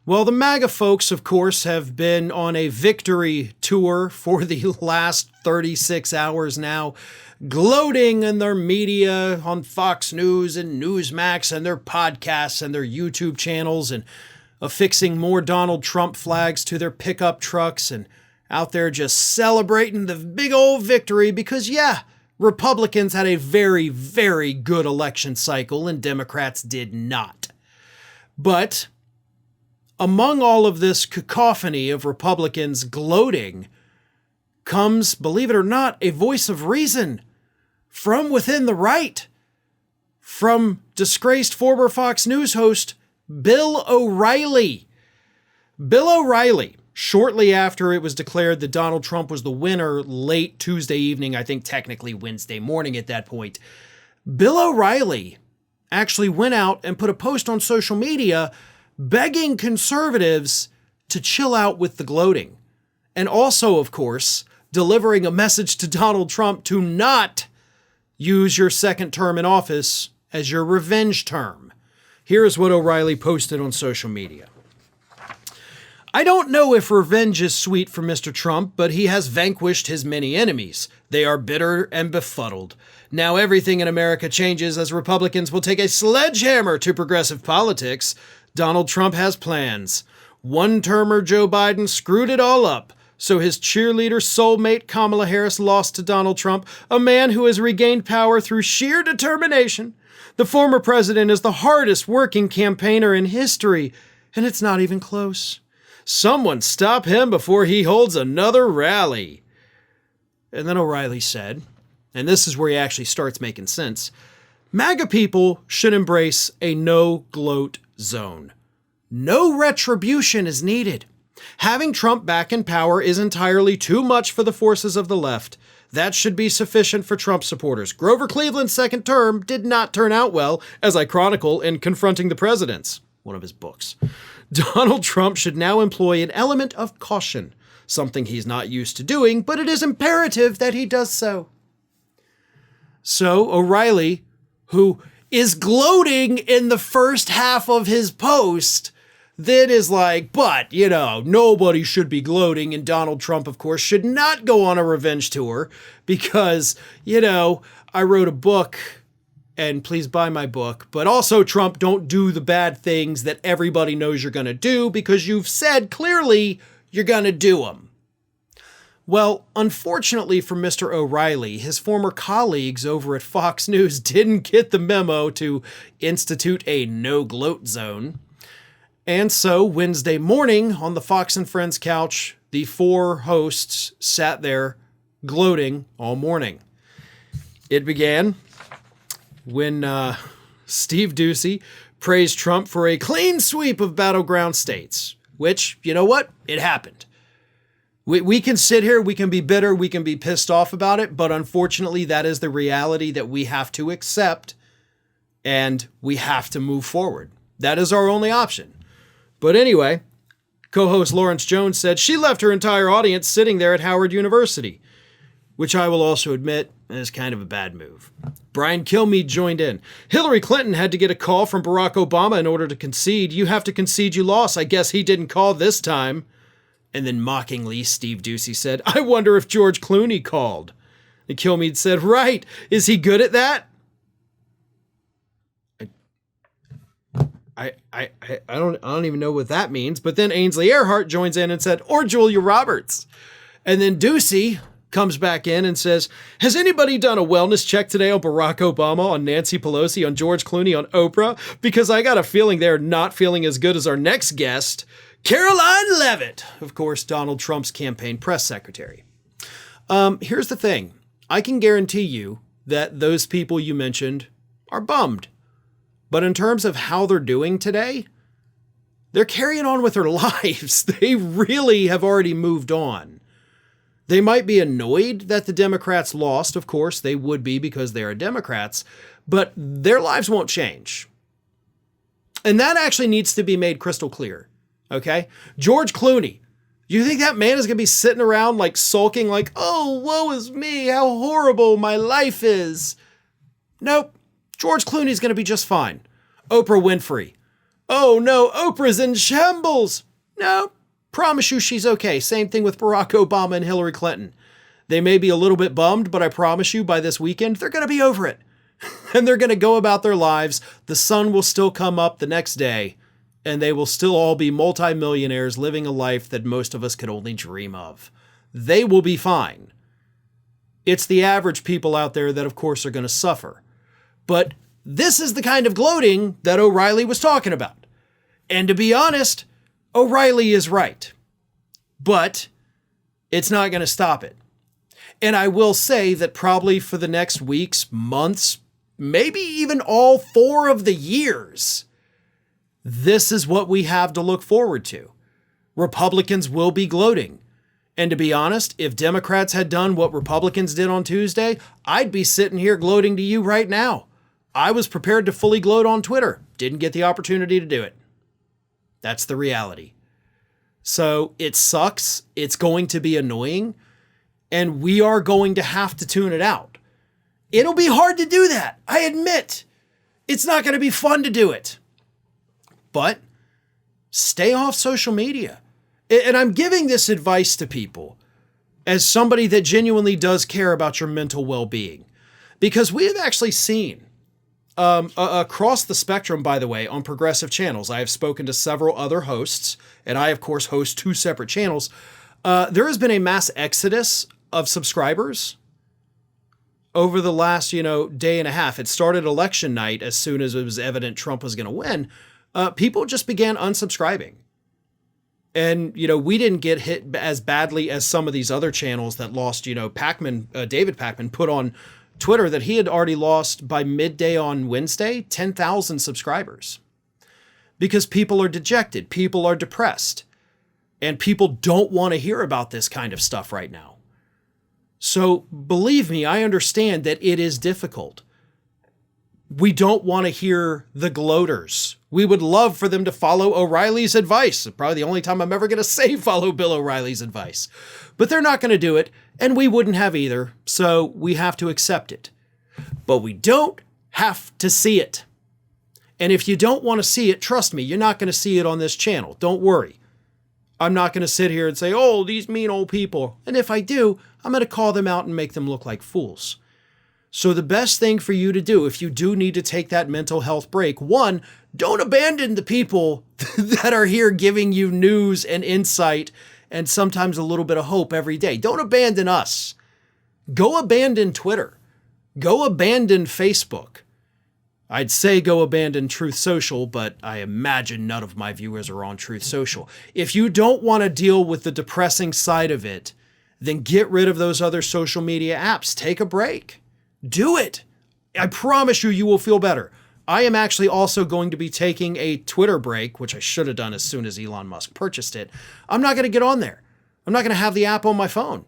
Well, the MAGA folks, of course, have been on a victory tour for the last 36 hours now, gloating in their media on Fox News and Newsmax and their podcasts and their YouTube channels, and affixing more Donald Trump flags to their pickup trucks and out there just celebrating the big old victory because, yeah, Republicans had a very, very good election cycle and Democrats did not. But among all of this cacophony of Republicans gloating comes, believe it or not, a voice of reason from within the right, from disgraced former Fox News host Bill O'Reilly. Bill O'Reilly, shortly after it was declared that Donald Trump was the winner late Tuesday evening, I think technically Wednesday morning at that point, Bill O'Reilly actually went out and put a post on social media begging conservatives to chill out with the gloating. And also, of course, delivering a message to Donald Trump to not use your second term in office as your revenge term. Here's what O'Reilly posted on social media. I don't know if revenge is sweet for Mr. Trump, but he has vanquished his many enemies. They are bitter and befuddled. Now everything in America changes as Republicans will take a sledgehammer to progressive politics. Donald Trump has plans. One-termer Joe Biden screwed it all up, so his cheerleader soulmate Kamala Harris lost to Donald Trump, a man who has regained power through sheer determination. The former president is the hardest working campaigner in history, and it's not even close. Someone stop him before he holds another rally. And then O'Reilly said, and this is where he actually starts making sense, MAGA people should embrace a no gloat zone. No retribution is needed. Having Trump back in power is entirely too much for the forces of the left. That should be sufficient for Trump supporters. Grover Cleveland's second term did not turn out well, as I chronicle in Confronting the Presidents, one of his books. Donald Trump should now employ an element of caution, something he's not used to doing, but it is imperative that he does so. So O'Reilly, who is gloating in the first half of his post, then is like, but, nobody should be gloating, and Donald Trump, of course, should not go on a revenge tour because, I wrote a book, and please buy my book, but also, Trump, don't do the bad things that everybody knows you're going to do because you've said clearly you're going to do them. Well, unfortunately for Mr. O'Reilly, his former colleagues over at Fox News didn't get the memo to institute a no gloat zone. And so Wednesday morning on the Fox and Friends couch, the four hosts sat there gloating all morning. It began when Steve Doocy praised Trump for a clean sweep of battleground states, which, you know what? It happened. We can sit here, we can be bitter, we can be pissed off about it, but unfortunately that is the reality that we have to accept and we have to move forward. That is our only option. But anyway, co-host Lawrence Jones said she left her entire audience sitting there at Howard University, which I will also admit is kind of a bad move. Brian Kilmeade joined in. Hillary Clinton had to get a call from Barack Obama in order to concede. You have to concede you lost. I guess he didn't call this time. And then mockingly, Steve Doocy said, I wonder if George Clooney called. And Kilmeade said, right. Is he good at that? I don't even know what that means. But then Ainsley Earhart joins in and said, or Julia Roberts. And then Doocy comes back in and says, has anybody done a wellness check today on Barack Obama, on Nancy Pelosi, on George Clooney, on Oprah? Because I got a feeling they're not feeling as good as our next guest, Caroline Leavitt, of course, Donald Trump's campaign press secretary. Here's the thing. I can guarantee you that those people you mentioned are bummed. But in terms of how they're doing today, they're carrying on with their lives. They really have already moved on. They might be annoyed that the Democrats lost. Of course, they would be because they are Democrats, but their lives won't change. And that actually needs to be made crystal clear. Okay? George Clooney. You think that man is going to be sitting around like sulking like, oh, woe is me, how horrible my life is. Nope. George Clooney's going to be just fine. Oprah Winfrey. Oh no, Oprah's in shambles. No, promise you she's okay. Same thing with Barack Obama and Hillary Clinton. They may be a little bit bummed, but I promise you by this weekend, they're going to be over it. And they're going to go about their lives. The sun will still come up the next day, and they will still all be multimillionaires living a life that most of us could only dream of. They will be fine. It's the average people out there that, of course, are going to suffer. But this is the kind of gloating that O'Reilly was talking about. And to be honest, O'Reilly is right. But it's not going to stop it. And I will say that probably for the next weeks, months, maybe even all 4 of the years, this is what we have to look forward to. Republicans will be gloating. And to be honest, if Democrats had done what Republicans did on Tuesday, I'd be sitting here gloating to you right now. I was prepared to fully gloat on Twitter. Didn't get the opportunity to do it. That's the reality. So it sucks. It's going to be annoying. And we are going to have to tune it out. It'll be hard to do that. I admit. It's not going to be fun to do it. But stay off social media. And I'm giving this advice to people as somebody that genuinely does care about your mental well-being. Because we have actually seen across the spectrum, by the way, on progressive channels, I have spoken to several other hosts, and I, of course, host 2 separate channels. There has been a mass exodus of subscribers over the last, day and a half. It started election night as soon as it was evident Trump was going to win. People just began unsubscribing. And, we didn't get hit as badly as some of these other channels that lost, David Pakman put on Twitter that he had already lost by midday on Wednesday, 10,000 subscribers. Because people are dejected, people are depressed, and people don't want to hear about this kind of stuff right now. So believe me, I understand that it is difficult. We don't want to hear the gloaters. We would love for them to follow O'Reilly's advice. Probably the only time I'm ever going to say follow Bill O'Reilly's advice. But they're not going to do it, and we wouldn't have either, so we have to accept it. But we don't have to see it. And if you don't want to see it, trust me, you're not going to see it on this channel. Don't worry. I'm not going to sit here and say, oh, these mean old people. And if I do, I'm going to call them out and make them look like fools. So the best thing for you to do, if you do need to take that mental health break, 1, don't abandon the people that are here giving you news and insight and sometimes a little bit of hope every day. Don't abandon us. Go abandon Twitter. Go abandon Facebook. I'd say go abandon Truth Social, but I imagine none of my viewers are on Truth Social. If you don't want to deal with the depressing side of it, then get rid of those other social media apps. Take a break. Do it. I promise you, you will feel better. I am actually also going to be taking a Twitter break, which I should have done as soon as Elon Musk purchased it. I'm not going to get on there. I'm not going to have the app on my phone.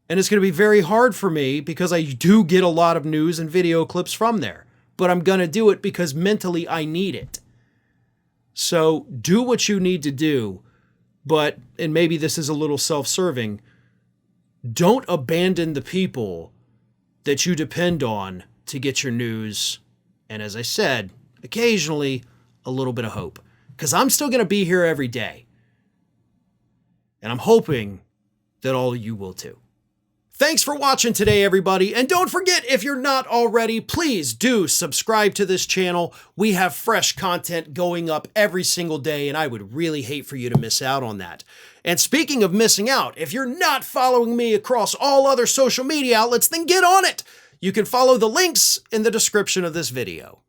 And it's going to be very hard for me because I do get a lot of news and video clips from there. But I'm going to do it because mentally I need it. So do what you need to do. But, and maybe this is a little self-serving, don't abandon the people that you depend on to get your news. And as I said, occasionally a little bit of hope. Because I'm still going to be here every day. And I'm hoping that all of you will too. Thanks for watching today, everybody. And don't forget, if you're not already, please do subscribe to this channel. We have fresh content going up every single day, and I would really hate for you to miss out on that. And speaking of missing out, if you're not following me across all other social media outlets, then get on it. You can follow the links in the description of this video.